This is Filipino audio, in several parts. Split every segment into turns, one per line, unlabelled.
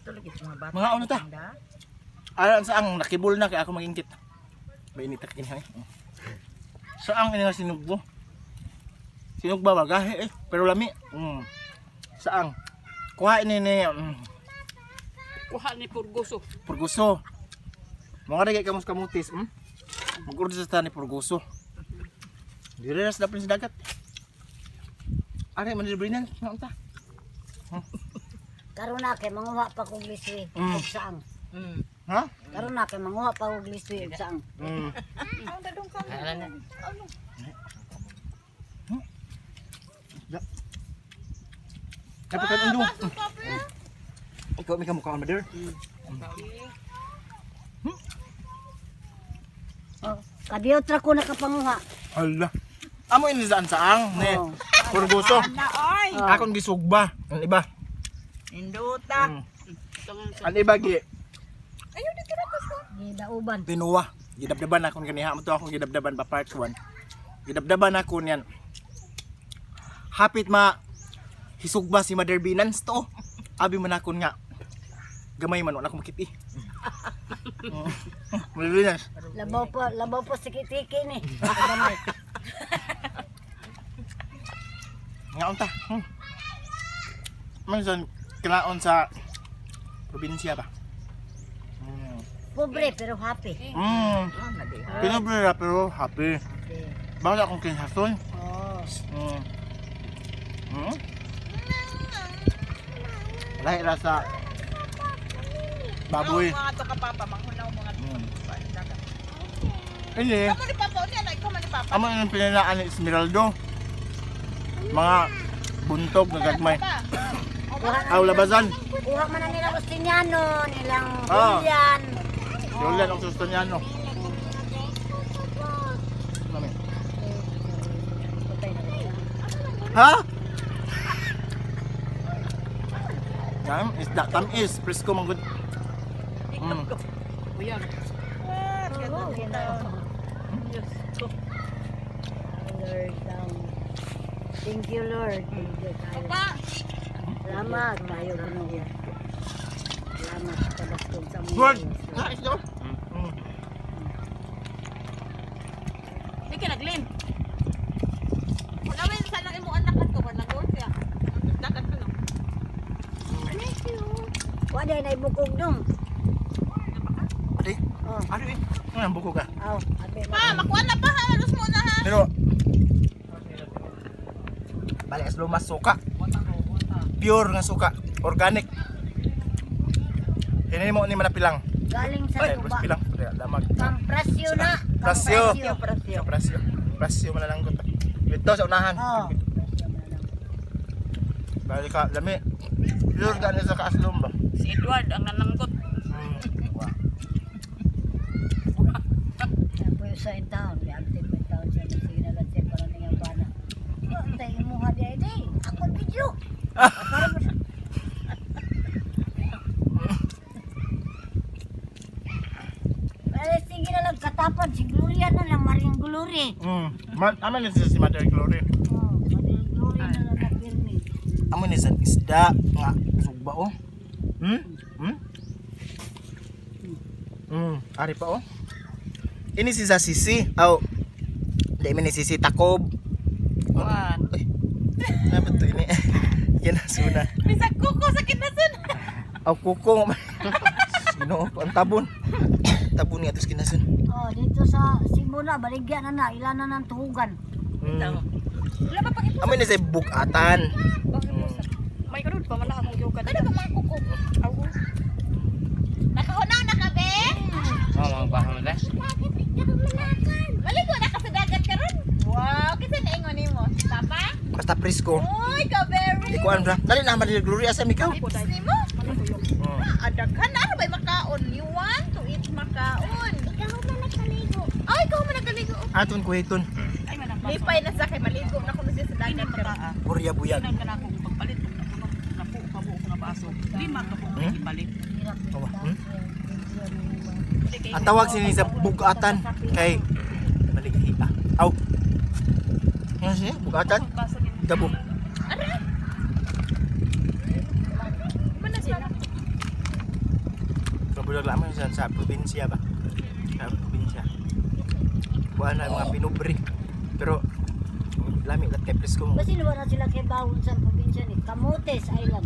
Mga ano ta? Alam saang nakibul na kaya ako magingkit. Mainit ak ini. Saang ini nga sinugbo? Sinugba ba gahe pero lami. Saang? Kuha ini ni
Kuha ni Purguso.
Purguso. Mga dagay kamutis. Mag-order sa ni Purguso. Dire na sa dapin sa dagat. Are man dilibre na ta.
Karon na kay manguha pa kog liswi ug saang.
Ha?
Karon na kay manguha pa kog liswi ug saang.
Ang dadong ka.
Dapat kan undo. Ikaw may kamukhaan mader.
Oh, kadiyot ra ko nakapanguha.
Hala. Amo ini saan saang ni
Oh.
Purguso.
Na oy.
Akong gisugba. Ang iba.
Induta.
Ang iba gi
Ayun dito na to.
Gidauban.
tinuwa. Gidabdaban akong ganiha mo to akong gidabdaban pa part 1. Gidabdaban ako niyan. Hapit ma hisugba si Mother Binance to. Abi man akon nga. Gamay man ako makiti. Mother Binance.
Labaw po sikitiki ni. Damay.
Nga unta. Minsan kinaon sa probinsya ba?
Pobre pero happy.
Pinabrera pero happy. Bawal akong kinhason.
Oh.
Lahi rasa baboy.
Mga to ka papa manghunaw mga to.
Ini,
Kamu ni papa ni anak ko man ni papa.
amo yung pinalaan ni Esmeraldo. Mga buntog na gagmay. Aw labazan.
Kuha man ang nilangUstiniano, nilang
Ah.
Julian.
Yulan ang susto niya no. Ha? Tamis, presko manggod.
Uyan.
Oh, Ginoo. Lord, thank you, Lord. Thank you, tayo.
Pa.
Salamat, tayo, Ginoo. Salamat sa bastog sa mga.
Lord, ha isdo.
Sige naglim. Wala man sa lang imo anak ko wala ko siya. Dagat ko no.
Wala na ibukog dong.
Ate,
Oh,
ano eh? Ang buko ka.
aw, abe
Pa, makuha na pa ha, alos mo na ha.
Pero balik as lumas suka. Pure nga suka, organic. Ini mo ni manapilang.
galing sa
Ay,
tuba.
pilang. Damag.
Pamprasyo na.
Prasyo.
Pamprasyo.
Prasyo manalanggot. Dito sa unahan.
Oh.
Balik ka, lami. Pure gani sa kaaslom ba?
Si Edward ang nananggot.
Yan po yung sa in town. Reactive in town siya. Sige na lang siya para niyang bana. Tayo mo ha di ay ako video. Ay, sige na lang katapan. Si Gloria na lang. Maring Glory.
Aman ni si Mother Glory.
Oh, Maring Glory na lang napirmi.
Amo ni sa isda nga sugba oh. Ari pa oh. Ini si sa sisi. Aw. Dai man ni sisi takob.
Kuan.
Ay. Dapat to ini. Yan na suna.
Bisag kuko sa kinasun.
Aw kuko. Ginoo ko ang tabon. Tabon nga tos kinasun.
Oh, dito sa Simula, baligyan na na. Ilan na ng tuhugan.
Wala pa pagit.
Amo ni sa bugatan.
May karud pa man akong yoga. Kada ba mga kuko? Aw. Nakahunaw na ka be?
Oh, bahang na.
Maligo na ka sa dagat karon. Wow, kasi naingon nimo. Papa?
Basta presko.
Uy, ka very.
Di ko an bra. Dali na Mother Glory asa mi ka.
Tips nimo? Adaghan ano ba makaon? You want to eat makaon? Ikaw man nakaligo. Ay, ikaw man nakaligo.
Aton ko hiton.
Ay manang. Lipay na sa kay maligo na kuno siya sa dagat karon.
Burya buyag.
Inan ka na akong pagpalit ng napo kabuo nga baso. Lima ka po ipalit.
Ang tawag sini sa bugatan kay maligahi ah. Aw. Ano siya? Bugatan? Dabo.
Mana siya?
murag lamang sa probinsya ba. Sa probinsya. Kuha na mga pinubre. Pero lami lang kay presko mo.
Kasi wala sila kay bawon sa probinsya ni Camotes Island.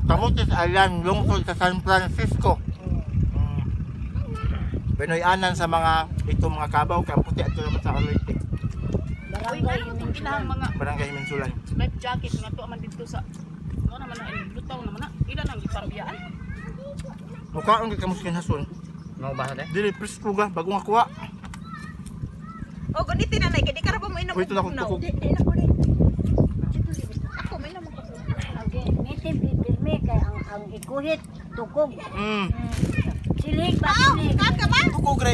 Camotes Island, lungsod sa San Francisco. Pinoy-anan sa mga mga kabaw, kamputi at naman sa Aloyte.
Uy,
Barangay
ano itong
Minsulan.
kinahang mga
Barangay Minsulan.
life jacket nga to man dito sa ano naman na lutaw naman na ilan ang ipambiyaan.
Mukha ang kamuskin hason.
Mau bahas deh.
Dili presko ga bago nga kuha.
Oh, ganito na nay, kadi ka ra ba mo inam.
Wait na akong tukog.
Di na ko rin.
Ako may naman ko.
Okay, native pirmi kay ang ikuhit tukog.
Mm.
Silig ba
Aw,
silig?
ka ba?
Tukog ra